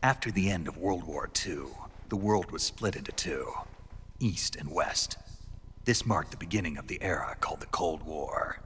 After the end of World War II, the world was split into two, East and West. This marked the beginning of the era called the Cold War.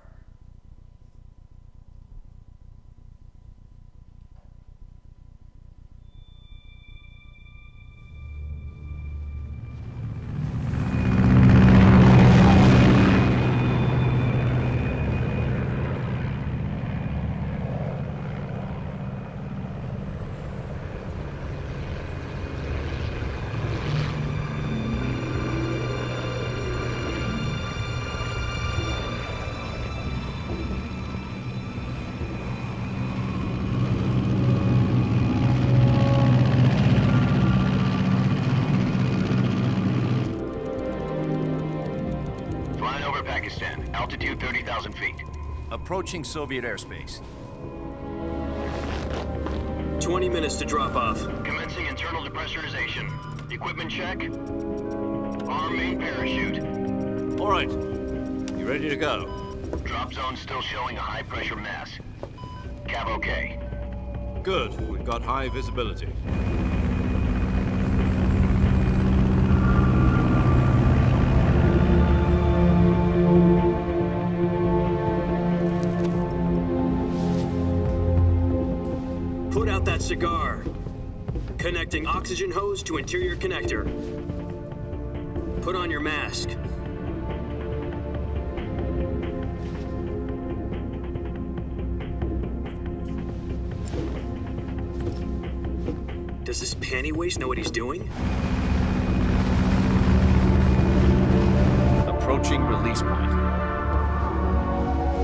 Altitude 30,000 feet. Approaching Soviet airspace. 20 minutes to drop off. Commencing internal depressurization. Equipment check. Arm main parachute. All right. You ready to go? Drop zone still showing a high pressure mass. Cav okay. Good. We've got high visibility. Put out that cigar. Connecting oxygen hose to interior connector. Put on your mask. Does this panty waste know what he's doing? Approaching release point.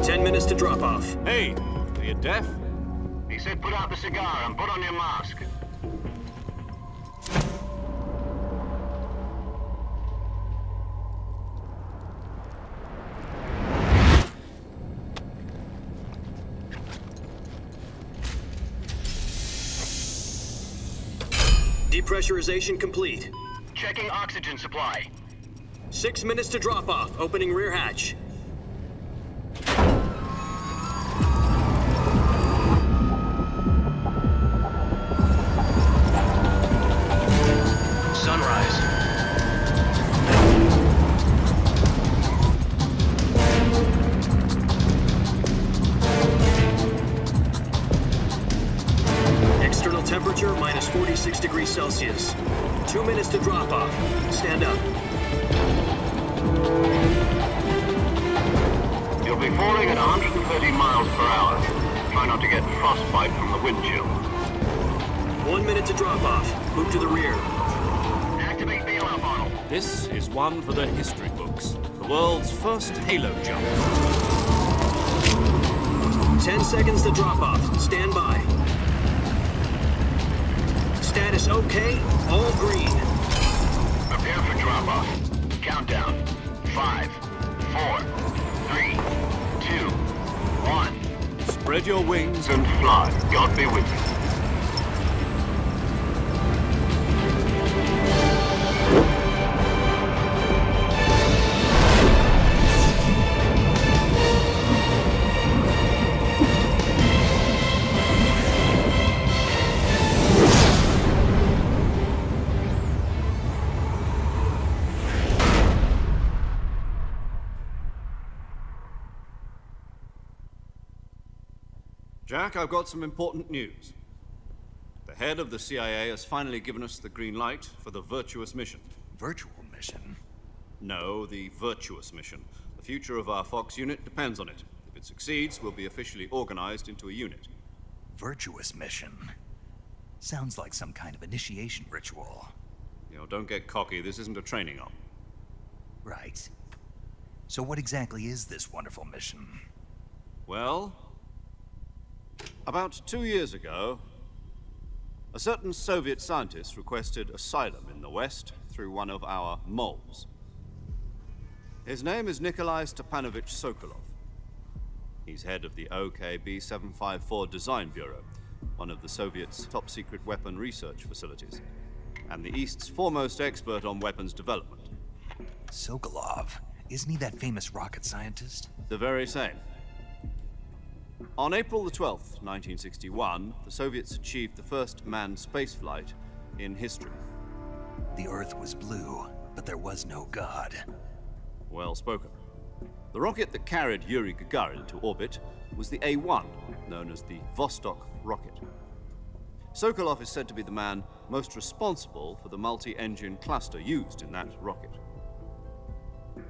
10 minutes to drop off. Hey, are you deaf? He said put out the cigar and put on your mask. Depressurization complete. Checking oxygen supply. 6 minutes to drop off. Opening rear hatch. Sunrise. External temperature minus 46 degrees Celsius. 2 minutes to drop off. Stand up. You'll be falling at 130 miles per hour. Try not to get frostbite from the wind chill. 1 minute to drop off. Move to the rear. Activate bailout bottle. This is one for the history books. The world's first halo jump. 10 seconds to drop off. Stand by. Status okay. All green. Prepare for drop off. Countdown. 5, 4, 3, 2, 1. Spread your wings And fly. God be with you. Jack, I've got some important news. The head of the CIA has finally given us the green light for the virtuous mission. Virtual mission? No, the virtuous mission. The future of our Fox unit depends on it. If it succeeds, we'll be officially organized into a unit. Virtuous mission? Sounds like some kind of initiation ritual. You know, don't get cocky. This isn't a training op. Right. So what exactly is this wonderful mission? Well, about 2 years ago, a certain Soviet scientist requested asylum in the West through one of our moles. His name is Nikolai Stepanovich Sokolov. He's head of the OKB 754 Design Bureau, one of the Soviets' top-secret weapon research facilities, and the East's foremost expert on weapons development. Sokolov? Isn't he that famous rocket scientist? The very same. On April the 12th, 1961, the Soviets achieved the first manned spaceflight in history. The Earth was blue, but there was no God. Well spoken. The rocket that carried Yuri Gagarin to orbit was the A-1, known as the Vostok rocket. Sokolov is said to be the man most responsible for the multi-engine cluster used in that rocket.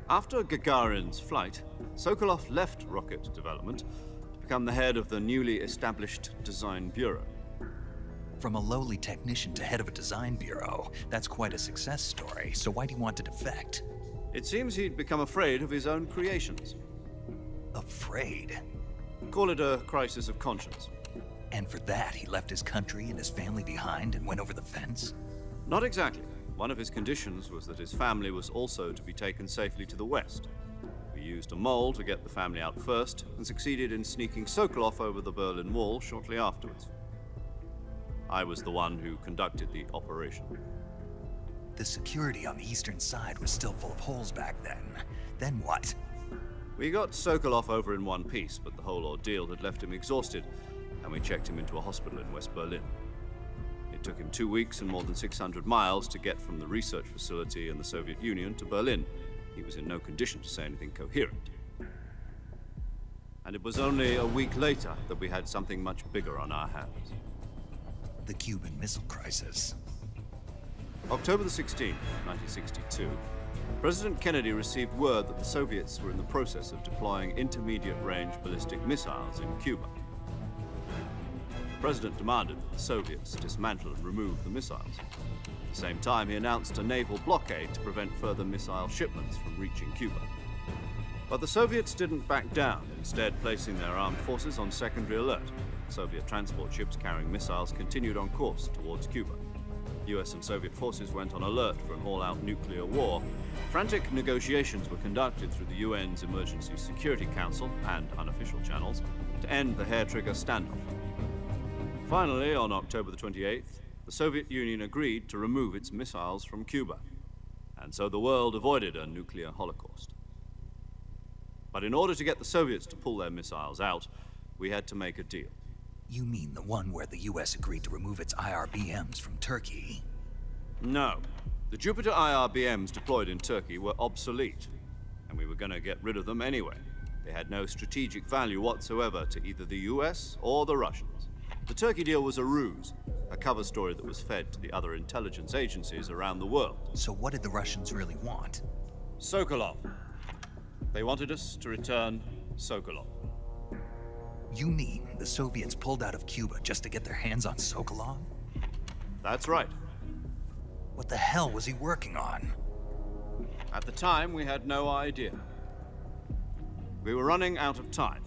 After Gagarin's flight, Sokolov left rocket development to become the head of the newly established Design Bureau. From a lowly technician to head of a design bureau, that's quite a success story, so why do you want to defect? It seems he'd become afraid of his own creations. Afraid? Call it a crisis of conscience. And for that, he left his country and his family behind and went over the fence? Not exactly. One of his conditions was that his family was also to be taken safely to the west. We used a mole to get the family out first and succeeded in sneaking Sokolov over the Berlin Wall shortly afterwards. I was the one who conducted the operation. The security on the eastern side was still full of holes back then. Then what? We got Sokolov over in one piece, but the whole ordeal had left him exhausted, and we checked him into a hospital in West Berlin. It took him 2 weeks and more than 600 miles to get from the research facility in the Soviet Union to Berlin. He was in no condition to say anything coherent. And it was only a week later that we had something much bigger on our hands. The Cuban Missile Crisis. October the 16th, 1962, President Kennedy received word that the Soviets were in the process of deploying intermediate-range ballistic missiles in Cuba. The President demanded that the Soviets dismantle and remove the missiles. At the same time, he announced a naval blockade to prevent further missile shipments from reaching Cuba. But the Soviets didn't back down, instead placing their armed forces on secondary alert. Soviet transport ships carrying missiles continued on course towards Cuba. US and Soviet forces went on alert for an all-out nuclear war. Frantic negotiations were conducted through the UN's Emergency Security Council and unofficial channels to end the hair-trigger standoff. Finally, on October the 28th, the Soviet Union agreed to remove its missiles from Cuba, and so the world avoided a nuclear holocaust. But in order to get the Soviets to pull their missiles out, we had to make a deal. You mean the one where the US agreed to remove its IRBMs from Turkey? No. The Jupiter IRBMs deployed in Turkey were obsolete, and we were going to get rid of them anyway. They had no strategic value whatsoever to either the US or the Russians. The Turkey deal was a ruse, a cover story that was fed to the other intelligence agencies around the world. So what did the Russians really want? Sokolov. They wanted us to return Sokolov. You mean the Soviets pulled out of Cuba just to get their hands on Sokolov? That's right. What the hell was he working on? At the time, we had no idea. We were running out of time.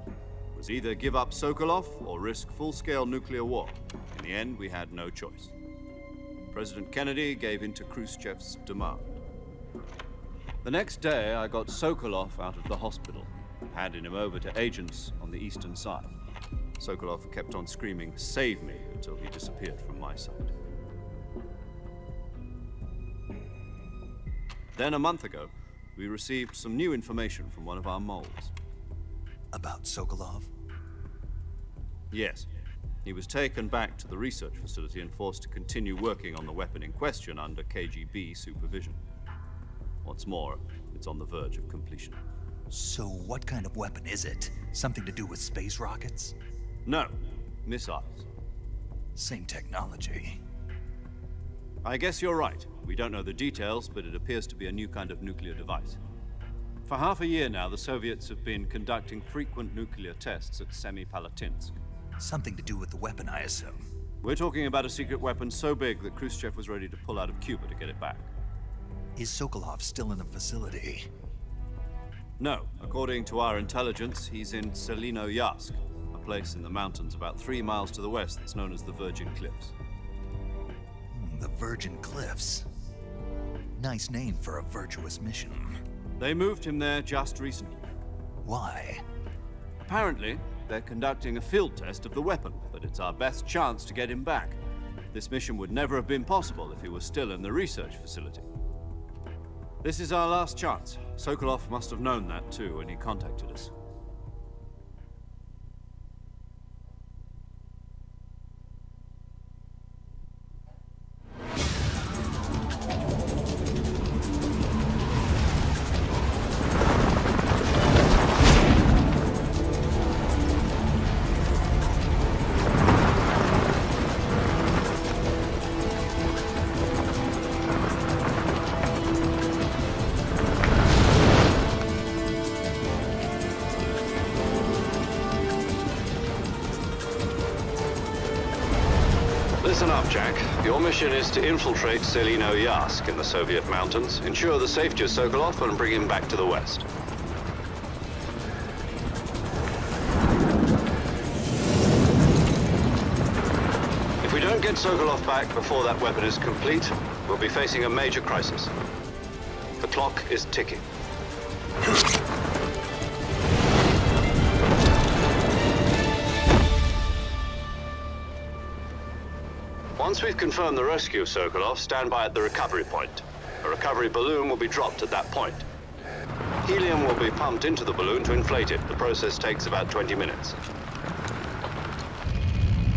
It was either give up Sokolov or risk full-scale nuclear war. In the end, we had no choice. President Kennedy gave in to Khrushchev's demand. The next day, I got Sokolov out of the hospital, handing him over to agents on the eastern side. Sokolov kept on screaming, "Save me," until he disappeared from my sight. Then a month ago, we received some new information from one of our moles. About Sokolov? Yes. He was taken back to the research facility and forced to continue working on the weapon in question under KGB supervision. What's more, it's on the verge of completion. So what kind of weapon is it? Something to do with space rockets? No, missiles. Same technology. I guess you're right. We don't know the details, but it appears to be a new kind of nuclear device. For half a year now, the Soviets have been conducting frequent nuclear tests at Semipalatinsk. Something to do with the weapon, I assume. We're talking about a secret weapon so big that Khrushchev was ready to pull out of Cuba to get it back. Is Sokolov still in the facility? No. According to our intelligence, he's in Selinoyarsk, a place in the mountains about 3 miles to the west that's known as the Virgin Cliffs. The Virgin Cliffs. Nice name for a virtuous mission. They moved him there just recently. Why? Apparently, they're conducting a field test of the weapon, but it's our best chance to get him back. This mission would never have been possible if he was still in the research facility. This is our last chance. Sokolov must have known that too when he contacted us. mission is to infiltrate Selino Yask in the Soviet mountains, ensure the safety of Sokolov, and bring him back to the West. If we don't get Sokolov back before that weapon is complete, we'll be facing a major crisis. The clock is ticking. Once we've confirmed the rescue of Sokolov, stand by at the recovery point. A recovery balloon will be dropped at that point. Helium will be pumped into the balloon to inflate it. The process takes about 20 minutes.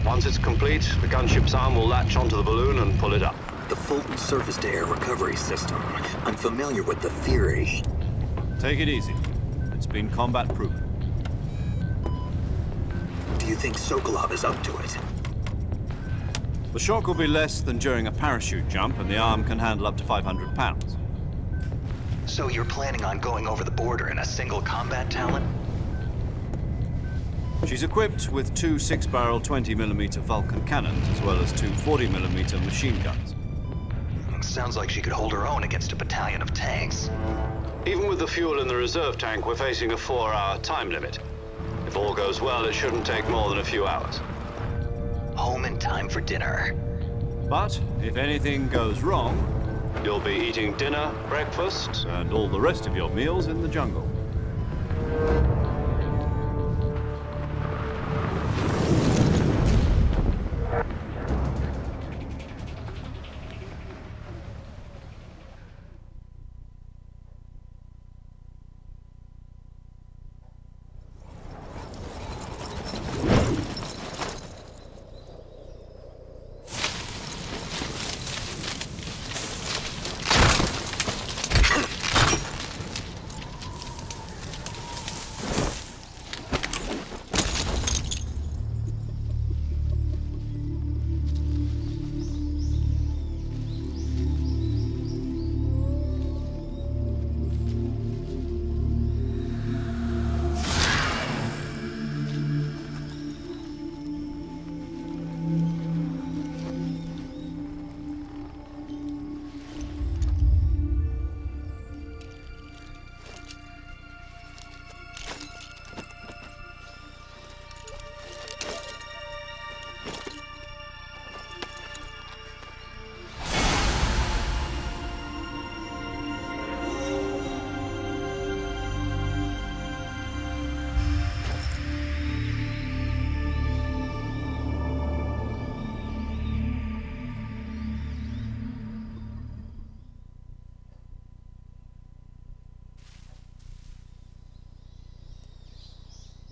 Once it's complete, the gunship's arm will latch onto the balloon and pull it up. The Fulton surface-to-air recovery system. I'm familiar with the theory. Take it easy. It's been combat-proven. Do you think Sokolov is up to it? The shock will be less than during a parachute jump, and the arm can handle up to 500 pounds. So you're planning on going over the border in a single combat talent? She's equipped with two 6-barrel 20mm Vulcan cannons, as well as two 40mm machine guns. Sounds like she could hold her own against a battalion of tanks. Even with the fuel in the reserve tank, we're facing a 4-hour time limit. If all goes well, it shouldn't take more than a few hours. Home in time for dinner. But if anything goes wrong, you'll be eating dinner, breakfast, and all the rest of your meals in the jungle.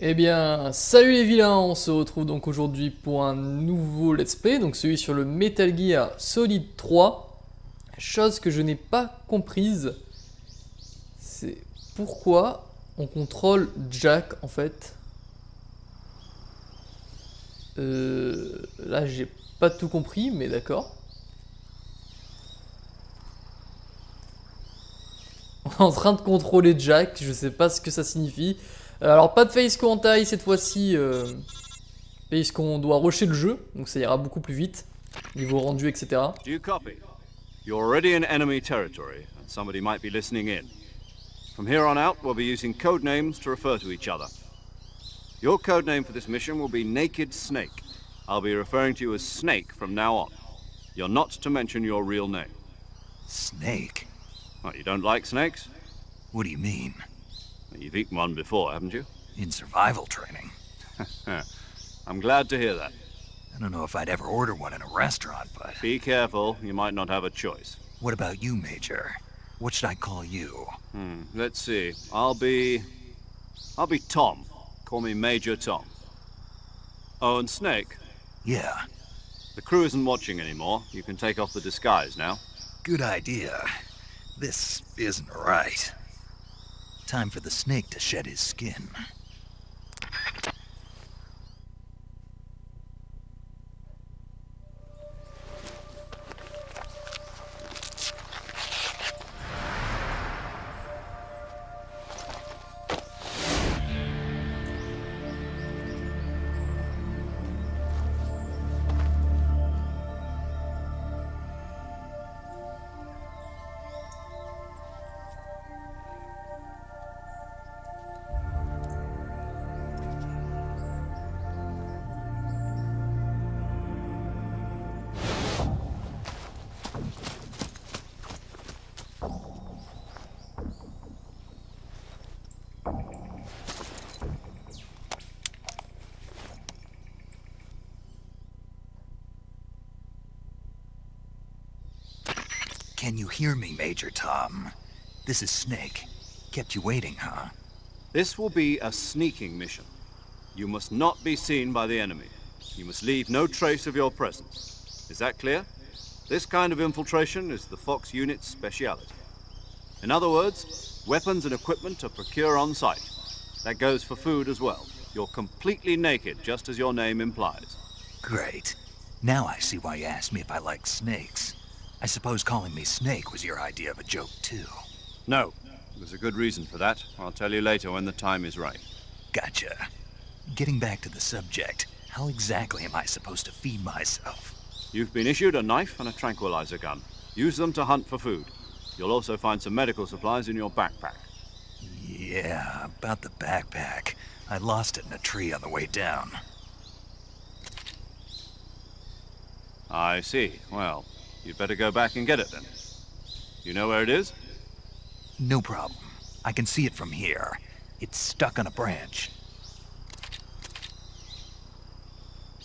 Eh bien, salut les vilains, on se retrouve donc aujourd'hui pour un nouveau let's play, donc celui sur le Metal Gear Solid 3. Chose que je n'ai pas comprise, c'est pourquoi on contrôle Jack en fait. Là j'ai pas tout compris, mais d'accord. On est en train de contrôler Jack, je sais pas ce que ça signifie. Alors pas de face contact cette fois-ci, puisqu'on doit rusher le jeu, donc ça ira beaucoup plus vite, niveau rendu, etc. Do you copy? You're already in enemy territory, and somebody might be listening in. From here on out, we'll be using code names to refer to each other. Your code name for this mission will be Naked Snake. I'll be referring to you as Snake from now on. You're not to mention your real name. Snake? What, you don't like snakes? What do you mean? You've eaten one before, haven't you? In survival training. I'm glad to hear that. I don't know if I'd ever order one in a restaurant, but... Be careful, you might not have a choice. What about you, Major? What should I call you? Let's see. I'll be Tom. Call me Major Tom. Oh, and Snake? Yeah. The crew isn't watching anymore. You can take off the disguise now. Good idea. This isn't right. Time for the snake to shed his skin. Can you hear me, Major Tom? This is Snake. Kept you waiting, huh? This will be a sneaking mission. You must not be seen by the enemy. You must leave no trace of your presence. Is that clear? This kind of infiltration is the Fox unit's speciality. In other words, weapons and equipment are procured on site. That goes for food as well. You're completely naked, just as your name implies. Great. Now I see why you asked me if I like snakes. I suppose calling me Snake was your idea of a joke, too. No, there's a good reason for that. I'll tell you later when the time is right. Gotcha. Getting back to the subject, how exactly am I supposed to feed myself? You've been issued a knife and a tranquilizer gun. Use them to hunt for food. You'll also find some medical supplies in your backpack. Yeah, about the backpack. I lost it in a tree on the way down. I see. Well, you'd better go back and get it then. You know where it is? No problem. I can see it from here. It's stuck on a branch.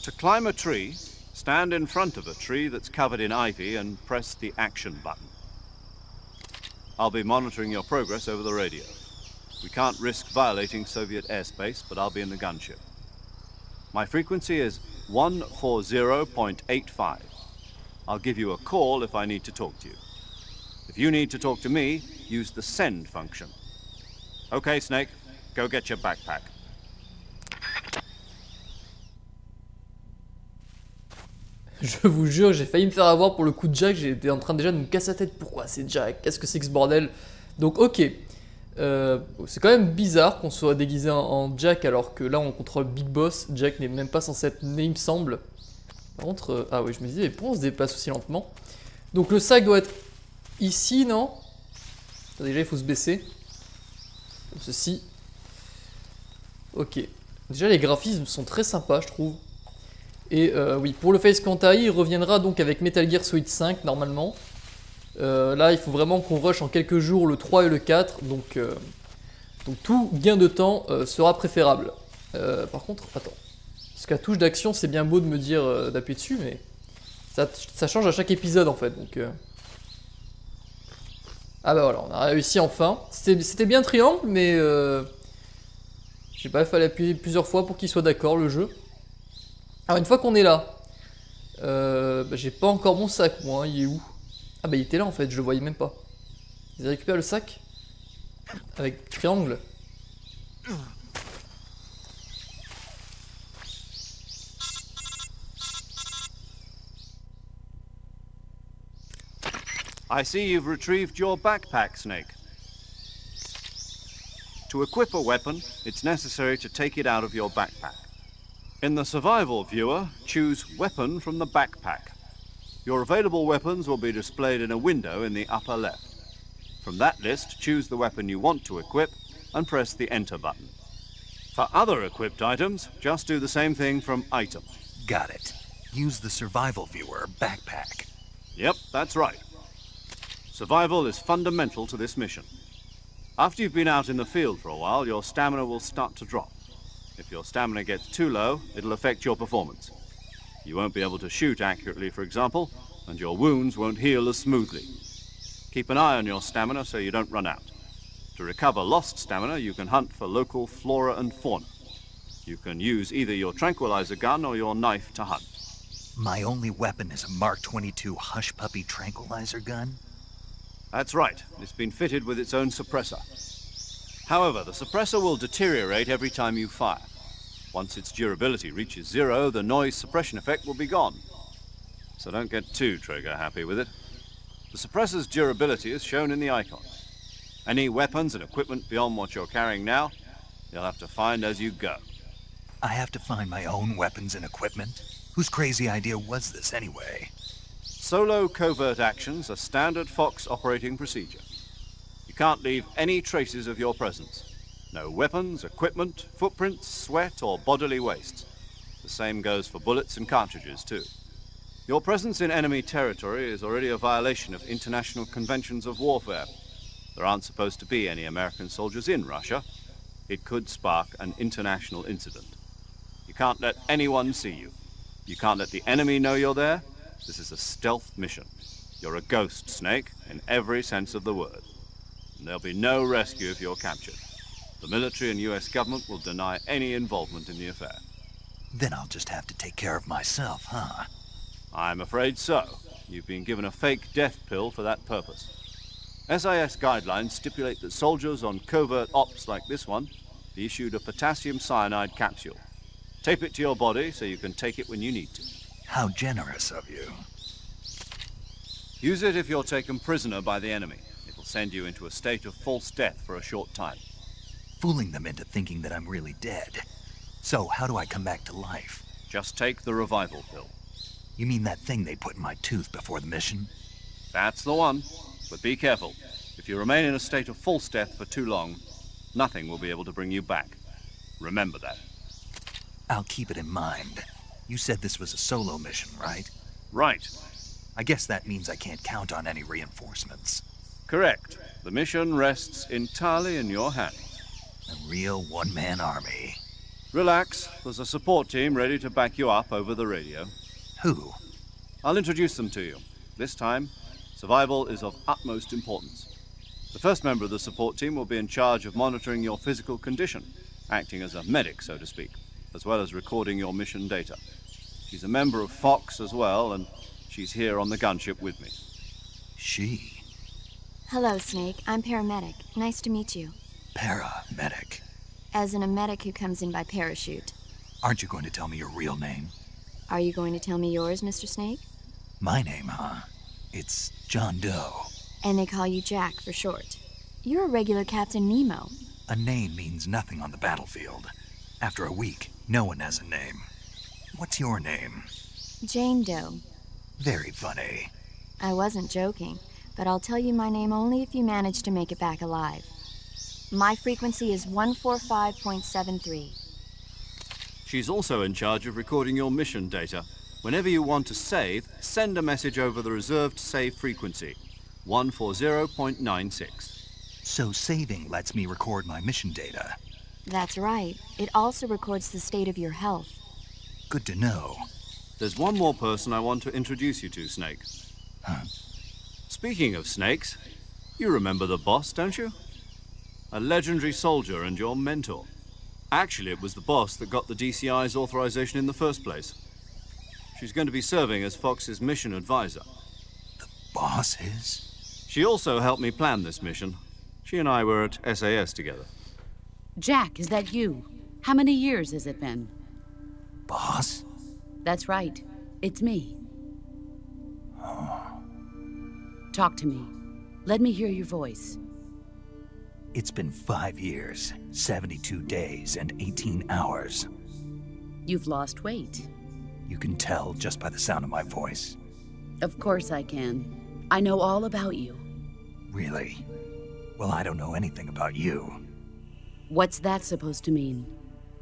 To climb a tree, stand in front of a tree that's covered in ivy and press the action button. I'll be monitoring your progress over the radio. We can't risk violating Soviet airspace, but I'll be in the gunship. My frequency is 140.85. I'll give you a call if I need to talk to you. If you need to talk to me, use the send function. Okay, Snake, go get your backpack. Je vous jure, j'ai failli me faire avoir pour le coup de Jack, j'étais en train déjà de me casser la tête. Pourquoi c'est Jack? Qu'est-ce que c'est que ce bordel? Donc ok, c'est quand même bizarre qu'on soit déguisé en Jack alors que là on contrôle Big Boss. Jack n'est même pas censé être né, il me semble. Par contre, ah oui, je me disais, mais pourquoi on se déplace aussi lentement? Donc le sac doit être ici, non? Déjà il faut se baisser. Comme ceci. Ok. Déjà les graphismes sont très sympas, je trouve. Et oui, pour le Face Quantai, il reviendra donc avec Metal Gear Solid 5 normalement. Là, il faut vraiment qu'on rush en quelques jours le 3 et le 4, donc tout gain de temps sera préférable. Par contre, attends, parce que la touche d'action, c'est bien beau de me dire d'appuyer dessus, mais ça change à chaque épisode en fait. Donc, ah bah voilà, on a réussi enfin. C'était bien triangle, mais je sais pas, il fallait appuyer plusieurs fois pour qu'il soit d'accord le jeu. Alors une fois qu'on est là, bah, j'ai pas encore mon sac moi, il est où? Ah bah il était là en fait, je le voyais même pas. Ils récupèrent le sac avec triangle. I see you've retrieved your backpack, Snake. To equip a weapon, it's necessary to take it out of your backpack. In the survival viewer, choose Weapon from the backpack. Your available weapons will be displayed in a window in the upper left. From that list, choose the weapon you want to equip and press the Enter button. For other equipped items, just do the same thing from Item. Got it. Use the survival viewer backpack. Yep, that's right. Survival is fundamental to this mission. After you've been out in the field for a while, your stamina will start to drop. If your stamina gets too low, it'll affect your performance. You won't be able to shoot accurately, for example, and your wounds won't heal as smoothly. Keep an eye on your stamina so you don't run out. To recover lost stamina, you can hunt for local flora and fauna. You can use either your tranquilizer gun or your knife to hunt. My only weapon is a Mark 22 Hush Puppy tranquilizer gun? That's right. It's been fitted with its own suppressor. However, the suppressor will deteriorate every time you fire. Once its durability reaches 0, the noise suppression effect will be gone. So don't get too trigger happy with it. The suppressor's durability is shown in the icon. Any weapons and equipment beyond what you're carrying now, you'll have to find as you go. I have to find my own weapons and equipment? Whose crazy idea was this anyway? Solo covert actions are standard Fox operating procedure. You can't leave any traces of your presence. No weapons, equipment, footprints, sweat, or bodily waste. The same goes for bullets and cartridges, too. Your presence in enemy territory is already a violation of international conventions of warfare. There aren't supposed to be any American soldiers in Russia. It could spark an international incident. You can't let anyone see you. You can't let the enemy know you're there. This is a stealth mission. You're a ghost, Snake, in every sense of the word. And there'll be no rescue if you're captured. The military and US government will deny any involvement in the affair. Then I'll just have to take care of myself, huh? I'm afraid so. You've been given a fake death pill for that purpose. SIS guidelines stipulate that soldiers on covert ops like this one be issued a potassium cyanide capsule. Tape it to your body so you can take it when you need to. How generous of you. Use it if you're taken prisoner by the enemy. It'll send you into a state of false death for a short time. Fooling them into thinking that I'm really dead. So how do I come back to life? Just take the revival pill. You mean that thing they put in my tooth before the mission? That's the one. But be careful. If you remain in a state of false death for too long, nothing will be able to bring you back. Remember that. I'll keep it in mind. You said this was a solo mission, right? Right. I guess that means I can't count on any reinforcements. Correct. The mission rests entirely in your hands. A real one-man army. Relax. There's a support team ready to back you up over the radio. Who? I'll introduce them to you. This time, survival is of utmost importance. The first member of the support team will be in charge of monitoring your physical condition, acting as a medic, so to speak, as well as recording your mission data. She's a member of Fox as well, and she's here on the gunship with me. She? Hello, Snake. I'm paramedic. Nice to meet you. Paramedic. As in a medic who comes in by parachute. Aren't you going to tell me your real name? Are you going to tell me yours, Mr. Snake? My name, huh? It's John Doe. And they call you Jack for short. You're a regular Captain Nemo. A name means nothing on the battlefield. After a week, no one has a name. What's your name? Jane Doe. Very funny. I wasn't joking, but I'll tell you my name only if you manage to make it back alive. My frequency is 145.73. She's also in charge of recording your mission data. Whenever you want to save, send a message over the reserved save frequency, 140.96. So saving lets me record my mission data. That's right. It also records the state of your health. Good to know. There's one more person I want to introduce you to, Snake. Huh? Speaking of snakes, you remember the boss, don't you? A legendary soldier and your mentor. Actually, it was the boss that got the DCI's authorization in the first place. She's going to be serving as Fox's mission advisor. The boss is? She also helped me plan this mission. She and I were at SAS together. Jack, is that you? How many years has it been? Boss? That's right. It's me. Talk to me. Let me hear your voice. It's been 5 years, 72 days, and 18 hours. You've lost weight. You can tell just by the sound of my voice. Of course I can. I know all about you. Really? Well, I don't know anything about you. What's that supposed to mean?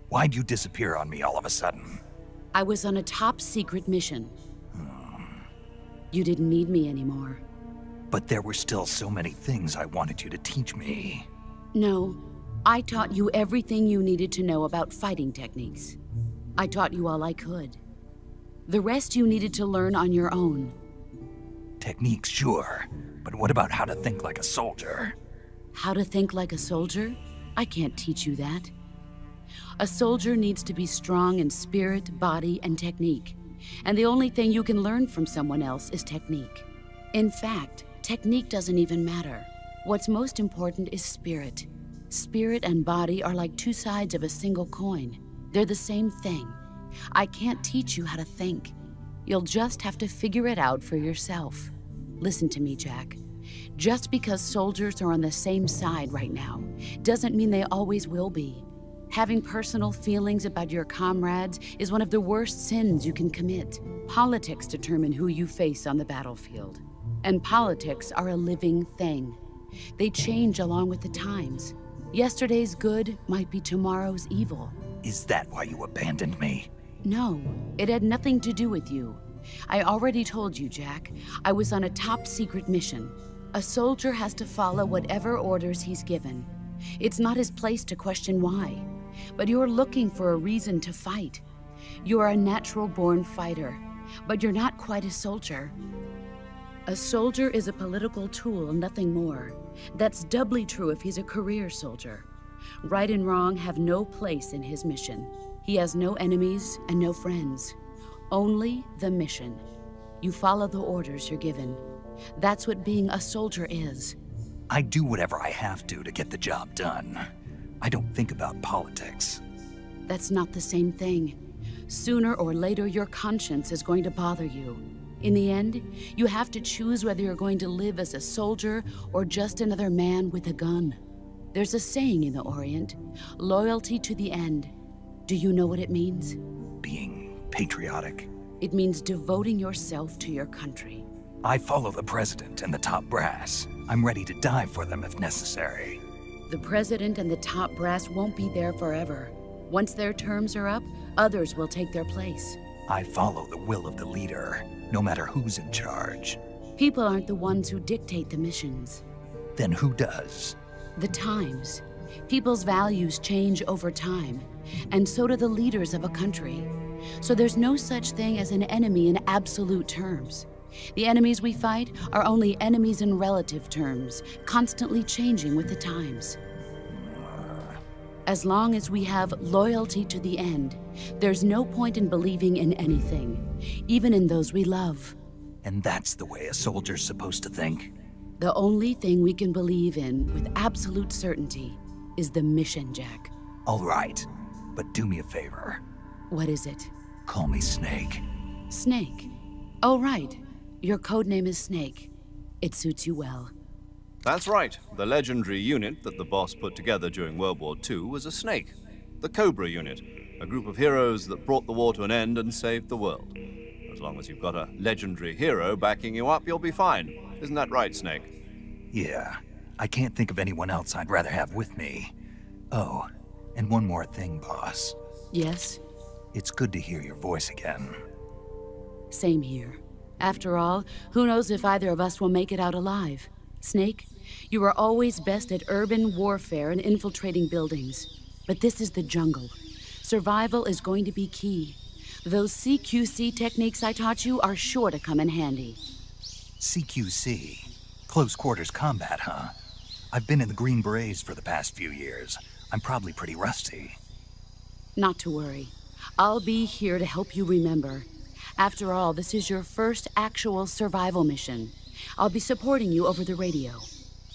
Why'd you disappear on me all of a sudden? I was on a top-secret mission. You didn't need me anymore. But there were still so many things I wanted you to teach me. No, I taught you everything you needed to know about fighting techniques. I taught you all I could. The rest you needed to learn on your own. Techniques, sure. But what about how to think like a soldier? How to think like a soldier? I can't teach you that. A soldier needs to be strong in spirit, body, and technique. And the only thing you can learn from someone else is technique. In fact, technique doesn't even matter. What's most important is spirit. Spirit and body are like two sides of a single coin. They're the same thing. I can't teach you how to think. You'll just have to figure it out for yourself. Listen to me, Jack. Just because soldiers are on the same side right now doesn't mean they always will be. Having personal feelings about your comrades is one of the worst sins you can commit. Politics determine who you face on the battlefield. And politics are a living thing. They change along with the times. Yesterday's good might be tomorrow's evil. Is that why you abandoned me? No, it had nothing to do with you. I already told you, Jack. I was on a top-secret mission. A soldier has to follow whatever orders he's given. It's not his place to question why. But you're looking for a reason to fight. You're a natural-born fighter, but you're not quite a soldier. A soldier is a political tool, nothing more. That's doubly true if he's a career soldier. Right and wrong have no place in his mission. He has no enemies and no friends. Only the mission. You follow the orders you're given. That's what being a soldier is. I do whatever I have to get the job done. I don't think about politics. That's not the same thing. Sooner or later, your conscience is going to bother you. In the end, you have to choose whether you're going to live as a soldier or just another man with a gun. There's a saying in the Orient, loyalty to the end. Do you know what it means? Being patriotic. It means devoting yourself to your country. I follow the president and the top brass. I'm ready to die for them if necessary. The president and the top brass won't be there forever. Once their terms are up, others will take their place. I follow the will of the leader, no matter who's in charge. People aren't the ones who dictate the missions. Then who does? The times. People's values change over time, and so do the leaders of a country. So there's no such thing as an enemy in absolute terms. The enemies we fight are only enemies in relative terms, constantly changing with the times. As long as we have loyalty to the end, there's no point in believing in anything, even in those we love. And that's the way a soldier's supposed to think? The only thing we can believe in with absolute certainty is the mission, Jack. All right, but do me a favor. What is it? Call me Snake. Snake? Oh, right. Your codename is Snake. It suits you well. That's right. The legendary unit that the boss put together during World War II was a snake. The Cobra unit, a group of heroes that brought the war to an end and saved the world. As long as you've got a legendary hero backing you up, you'll be fine. Isn't that right, Snake? Yeah. I can't think of anyone else I'd rather have with me. Oh, and one more thing, boss. Yes? It's good to hear your voice again. Same here. After all, who knows if either of us will make it out alive? Snake, you are always best at urban warfare and infiltrating buildings. But this is the jungle. Survival is going to be key. Those CQC techniques I taught you are sure to come in handy. CQC? Close quarters combat, huh? I've been in the Green Berets for the past few years. I'm probably pretty rusty. Not to worry. I'll be here to help you remember. After all, this is your first actual survival mission. I'll be supporting you over the radio.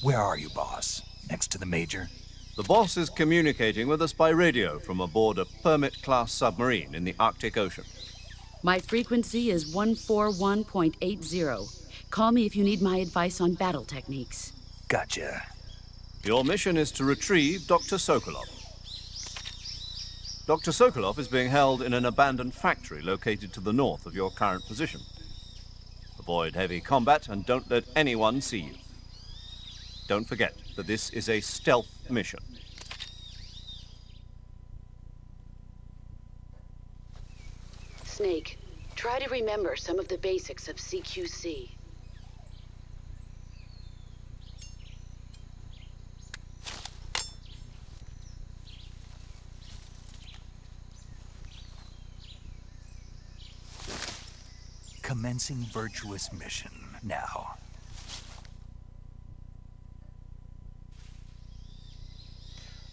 Where are you, boss? Next to the Major? The boss is communicating with us by radio from aboard a Permit-class submarine in the Arctic Ocean. My frequency is 141.80. Call me if you need my advice on battle techniques. Gotcha. Your mission is to retrieve Dr. Sokolov. Dr. Sokolov is being held in an abandoned factory located to the north of your current position. Avoid heavy combat and don't let anyone see you. Don't forget that this is a stealth mission. Snake, try to remember some of the basics of CQC. Commencing virtuous mission now.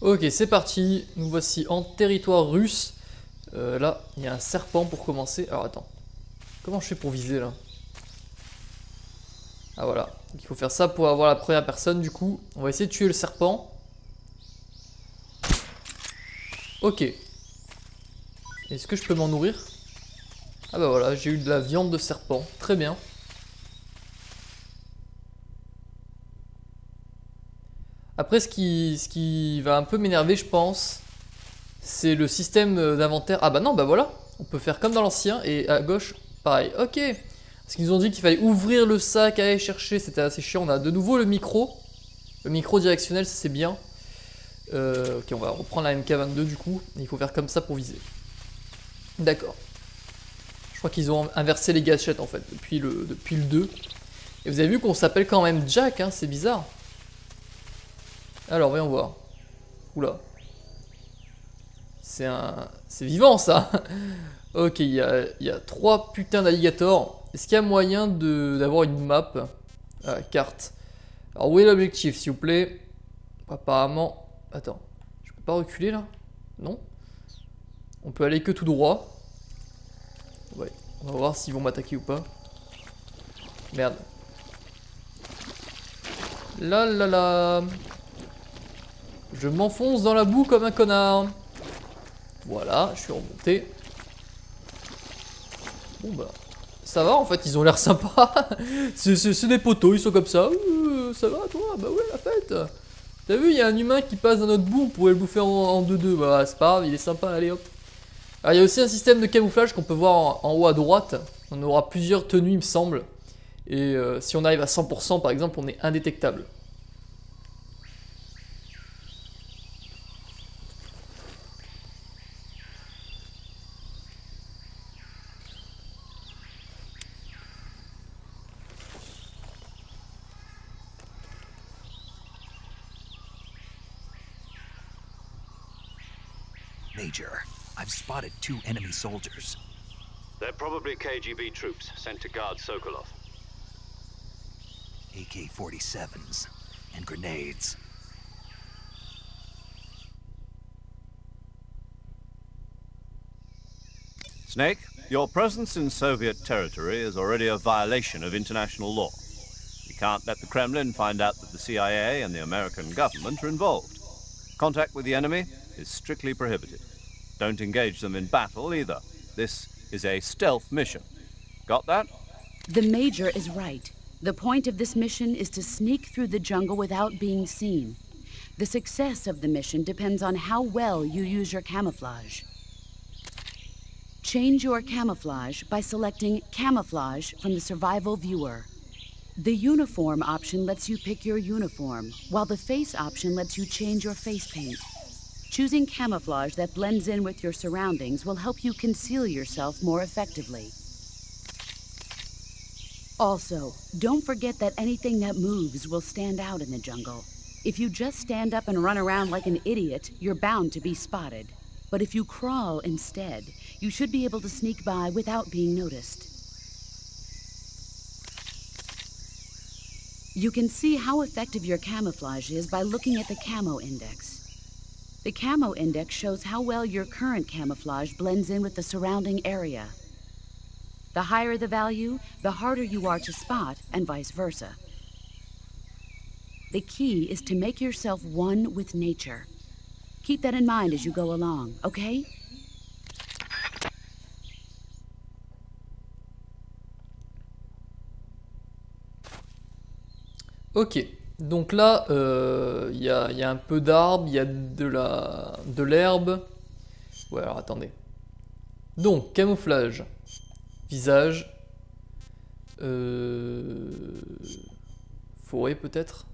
Ok, c'est parti. Nous voici en territoire russe. Là, il y a un serpent pour commencer. Alors attends. Comment je fais pour viser là? Ah voilà. Donc, il faut faire ça pour avoir la première personne du coup. On va essayer de tuer le serpent. Ok. Est-ce que je peux m'en nourrir? Ah bah voilà, j'ai eu de la viande de serpent. Très bien. Après, ce qui va un peu m'énerver, je pense, c'est le système d'inventaire. Ah bah non, bah voilà. On peut faire comme dans l'ancien et à gauche, pareil. Ok. Parce qu'ils nous ont dit qu'il fallait ouvrir le sac, aller chercher. C'était assez chiant. On a de nouveau le micro. Le micro directionnel, ça c'est bien. Ok, on va reprendre la MK22 du coup. Il faut faire comme ça pour viser. D'accord. Je crois qu'ils ont inversé les gâchettes en fait depuis le 2. Et vous avez vu qu'on s'appelle quand même Jack, hein, c'est bizarre. Alors voyons voir. Oula. C'est vivant ça. Ok, il y a 3 putains d'alligators. est-ce qu'il y a moyen d'avoir une map carte? Alors, où est l'objectif, s'il vous plaît? Apparemment... Attends, je peux pas reculer, là? Non? On peut aller que tout droit. Ouais, on va voir s'ils vont m'attaquer ou pas. Merde. Là là là. Je m'enfonce dans la boue comme un connard. Voilà, je suis remonté. Bon bah, ça va en fait, ils ont l'air sympas. C'est des poteaux, ils sont comme ça. Ça va toi? Bah ouais, la fête. T'as vu, il y a un humain qui passe dans notre boue, on pourrait le bouffer en 2-2. Bah c'est pas grave, il est sympa, allez hop. Alors il y a aussi un système de camouflage qu'on peut voir en haut à droite. On aura plusieurs tenues il me semble. Et si on arrive à 100% par exemple, on est indétectable. Major, I've spotted 2 enemy soldiers. They're probably KGB troops sent to guard Sokolov. AK-47s and grenades. Snake, your presence in Soviet territory is already a violation of international law. You can't let the Kremlin find out that the CIA and the American government are involved. Contact with the enemy is strictly prohibited. Don't engage them in battle either. This is a stealth mission. Got that? The Major is right. The point of this mission is to sneak through the jungle without being seen. The success of the mission depends on how well you use your camouflage. Change your camouflage by selecting Camouflage from the Survival Viewer. The Uniform option lets you pick your uniform, while the Face option lets you change your face paint. Choosing camouflage that blends in with your surroundings will help you conceal yourself more effectively. Also, don't forget that anything that moves will stand out in the jungle. If you just stand up and run around like an idiot, you're bound to be spotted. But if you crawl instead, you should be able to sneak by without being noticed. You can see how effective your camouflage is by looking at the camo index. The camo index shows how well your current camouflage blends in with the surrounding area. The higher the value, the harder you are to spot, and vice versa. The key is to make yourself one with nature. Keep that in mind as you go along, okay? Ok, donc là, y a un peu d'arbres, il y a de l'herbe. Ouais, alors attendez. Donc, camouflage. Visage. Forêt peut-être.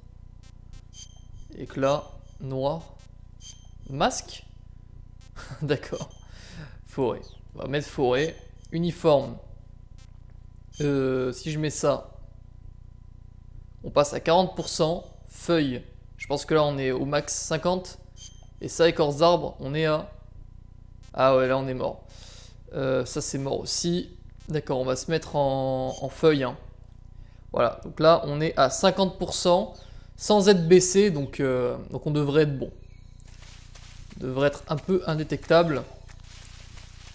Éclat. Noir. Masque. D'accord. Forêt. On va mettre forêt. Uniforme. Si je mets ça, on passe à 40%. Feuille. Je pense que là on est au max 50. Et ça, écorce d'arbre, on est à... Ah ouais, là on est mort. Ça c'est mort aussi. D'accord, on va se mettre en feuille. Hein. Voilà, donc là on est à 50% sans être baissé, donc on devrait être bon. On devrait être un peu indétectable.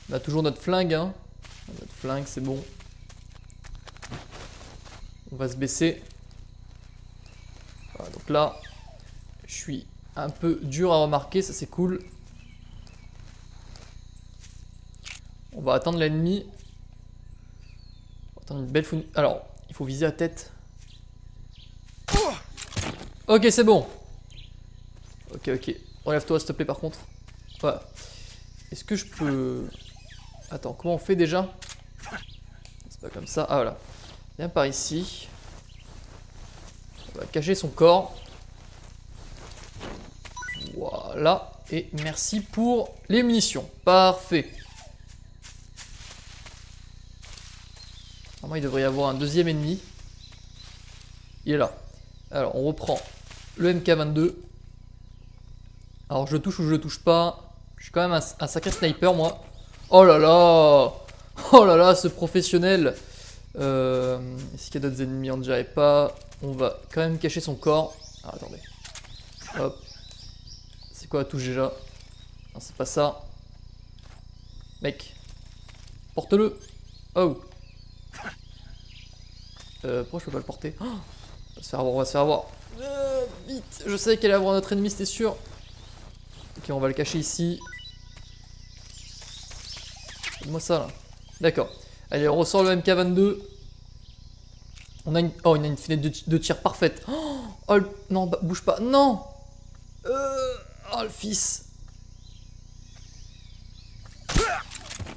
On a toujours notre flingue. Hein. Notre flingue, c'est bon. On va se baisser. Voilà, donc là, je suis un peu dur à remarquer, ça c'est cool. On va attendre l'ennemi. Attendre une belle fouine. Alors, il faut viser la tête. Ok, c'est bon. Ok, ok. Relève-toi, s'il te plaît, par contre. Voilà. Est-ce que je peux... Attends, comment on fait déjà? C'est pas comme ça. Ah, voilà. Viens par ici. On va cacher son corps. Voilà. Et merci pour les munitions. Parfait. Normalement, il devrait y avoir un deuxième ennemi. Il est là. Alors, on reprend le MK22. Alors, je le touche ou je le touche pas. Je suis quand même un sacré sniper, moi. Oh là là! Oh là là, ce professionnel! Est-ce qu'il y a d'autres ennemis? On ne dirait pas. On va quand même cacher son corps. Ah, attendez. Hop. C'est quoi la touche déjà? Non, c'est pas ça. Mec. Porte-le. Oh. Pourquoi je peux pas le porter? Oh, on va se faire avoir, on va se faire avoir. Vite. Je savais qu'elle allait avoir notre ennemi, c'était sûr. Ok, on va le cacher ici. Donne-moi ça là. D'accord. Allez, on ressort le MK22. On a une... Oh, on a une fenêtre de tir parfaite. Oh, non, bah, bouge pas. Non. Oh, le fils.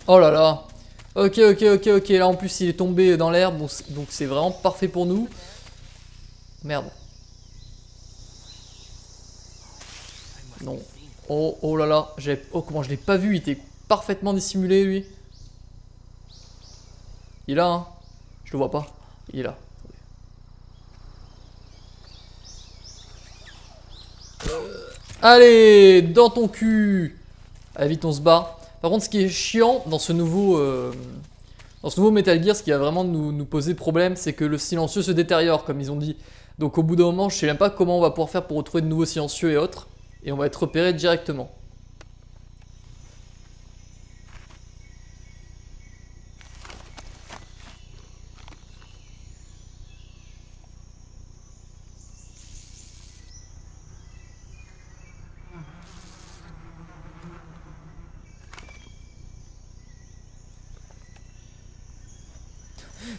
Oh là là. Ok. Là, en plus, il est tombé dans l'herbe. Donc, c'est vraiment parfait pour nous. Merde. Non. Oh là là. Oh, comment je l'ai pas vu. Il était parfaitement dissimulé, lui. Il est là, hein. Je le vois pas. Il est là. Allez, dans ton cul. Allez, vite, on se barre. Par contre, ce qui est chiant dans ce nouveau Metal Gear, ce qui va vraiment nous poser problème, c'est que le silencieux se détériore, comme ils ont dit. Donc au bout d'un moment, je sais même pas comment on va pouvoir faire pour retrouver de nouveaux silencieux et autres. Et on va être repéré directement.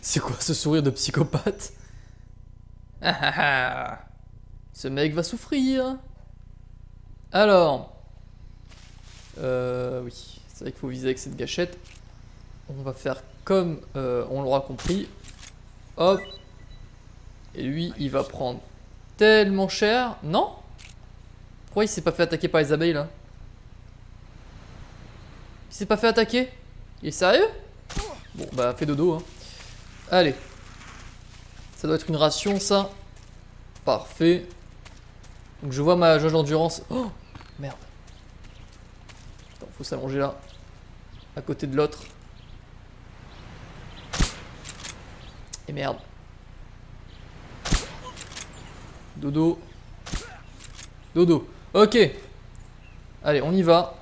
C'est quoi ce sourire de psychopathe? Ce mec va souffrir. Alors. Oui. C'est vrai qu'il faut viser avec cette gâchette. On va faire comme on l'aura compris. Hop. Et lui, il va prendre tellement cher. Non? Pourquoi il s'est pas fait attaquer par les abeilles là? Il s'est pas fait attaquer? Il est sérieux? Bon, bah, fais dodo, hein. Allez. Ça doit être une ration, ça. Parfait. Donc je vois ma jauge d'endurance. Oh, merde. Attends, faut s'allonger là. À côté de l'autre. Et merde. Dodo. Dodo. Ok. Allez, on y va.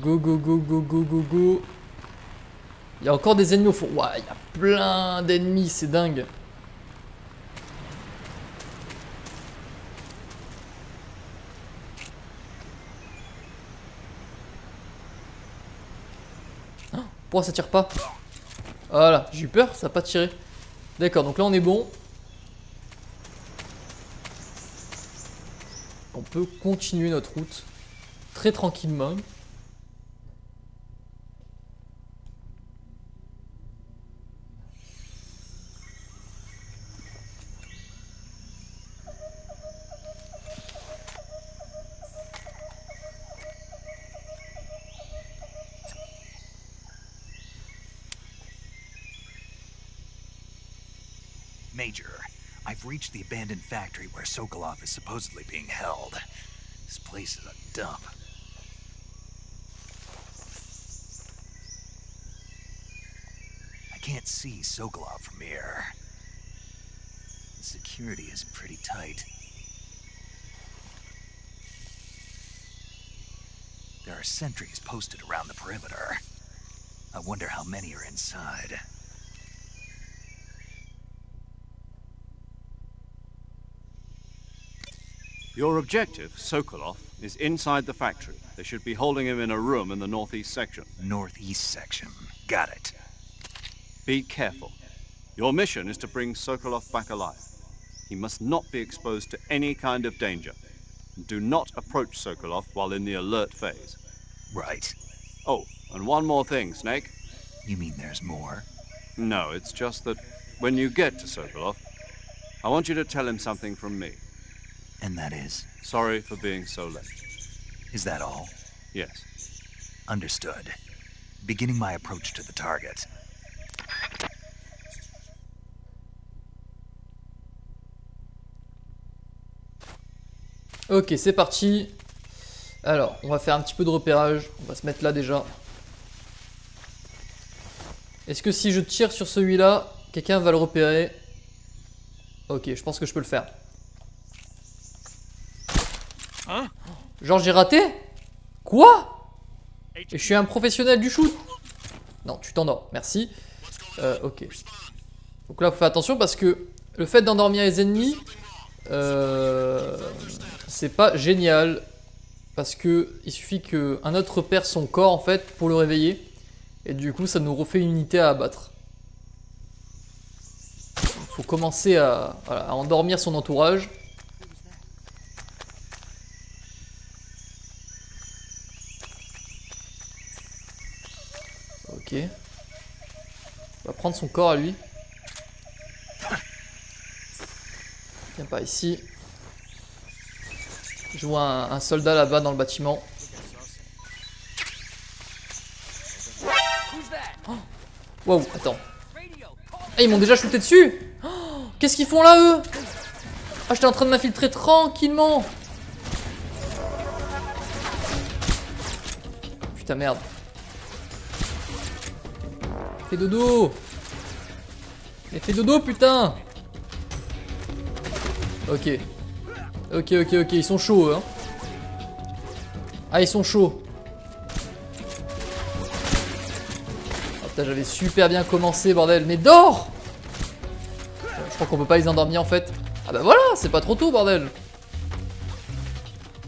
Go. Il y a encore des ennemis au fond. Ouah, il y a plein d'ennemis, c'est dingue. Oh, pourquoi ça tire pas? Voilà, j'ai eu peur, ça n'a pas tiré. D'accord, donc là on est bon. On peut continuer notre route très tranquillement. Major, I've reached the abandoned factory where Sokolov is supposedly being held. This place is a dump. I can't see Sokolov from here. The security is pretty tight. There are sentries posted around the perimeter. I wonder how many are inside. Your objective, Sokolov, is inside the factory. They should be holding him in a room in the northeast section. Northeast section. Got it. Be careful. Your mission is to bring Sokolov back alive. He must not be exposed to any kind of danger. Do not approach Sokolov while in the alert phase. Right. Oh, and one more thing, Snake. You mean there's more? No, it's just that when you get to Sokolov, I want you to tell him something from me. And that is? Sorry for being so late. Is that all? Yes. Understood. Beginning my approach to the target. Ok, c'est parti. Alors, on va faire un petit peu de repérage. On va se mettre là déjà. Est-ce que si je tire sur celui-là, quelqu'un va le repérer? Ok, je pense que je peux le faire. Genre j'ai raté? Quoi? Et je suis un professionnel du shoot? Non, tu t'endors, merci. Ok. Donc là, faut faire attention parce que le fait d'endormir les ennemis, c'est pas génial. Parce que il suffit qu'un autre repère son corps en fait pour le réveiller. Et du coup, ça nous refait une unité à abattre. Il faut commencer à endormir son entourage. Ok. On va prendre son corps à lui. Viens par ici. Je vois un soldat là-bas dans le bâtiment. Oh. Wow, attends. Ah, ils m'ont déjà shooté dessus. Oh, qu'est-ce qu'ils font là, eux? Ah, j'étais en train de m'infiltrer tranquillement. Putain, merde. Fais dodo. Mais fais dodo, putain. Ok. Ok, ils sont chauds, hein. Ah, ils sont chauds. Oh, putain, j'avais super bien commencé, bordel. Mais dors! Je crois qu'on peut pas les endormir, en fait. Ah bah voilà, c'est pas trop tôt, bordel.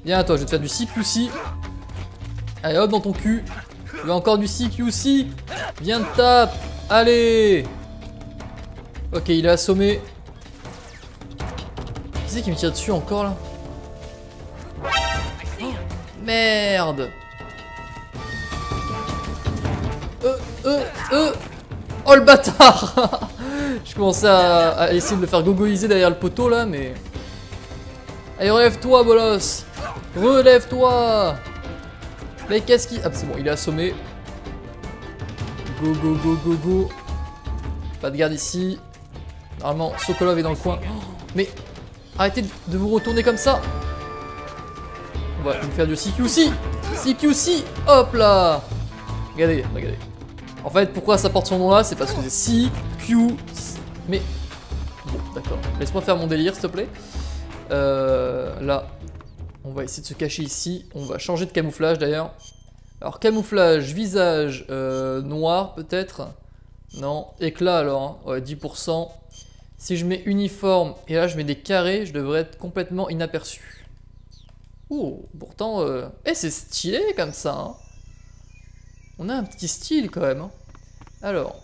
Viens, toi, je vais te faire du CQC. Allez, hop, dans ton cul. Tu veux encore du CQC? Viens, te tape. Allez. Ok, il est assommé. Qui c'est qui me tire dessus encore là? Oh, merde. Oh le bâtard. Je commençais à essayer de le faire gogoliser derrière le poteau là, mais... Allez, relève-toi, bolos. Relève-toi. Mais qu'est-ce qui... Ah c'est bon, il est assommé. Go. Pas de garde ici. Normalement, Sokolov est dans le coin. Oh, mais... Arrêtez de vous retourner comme ça. On va nous faire du CQC. CQC. Hop là. Regardez. En fait, pourquoi ça porte son nom là? C'est parce que c'est CQ. Mais... Bon, d'accord. Laisse-moi faire mon délire, s'il te plaît. Là. On va essayer de se cacher ici. On va changer de camouflage d'ailleurs. Alors, camouflage, visage noir peut-être. Non. Éclat alors. Hein. Ouais, 10%. Si je mets uniforme et là je mets des carrés, je devrais être complètement inaperçu. Oh, pourtant, c'est stylé comme ça. Hein. On a un petit style quand même. Hein. Alors,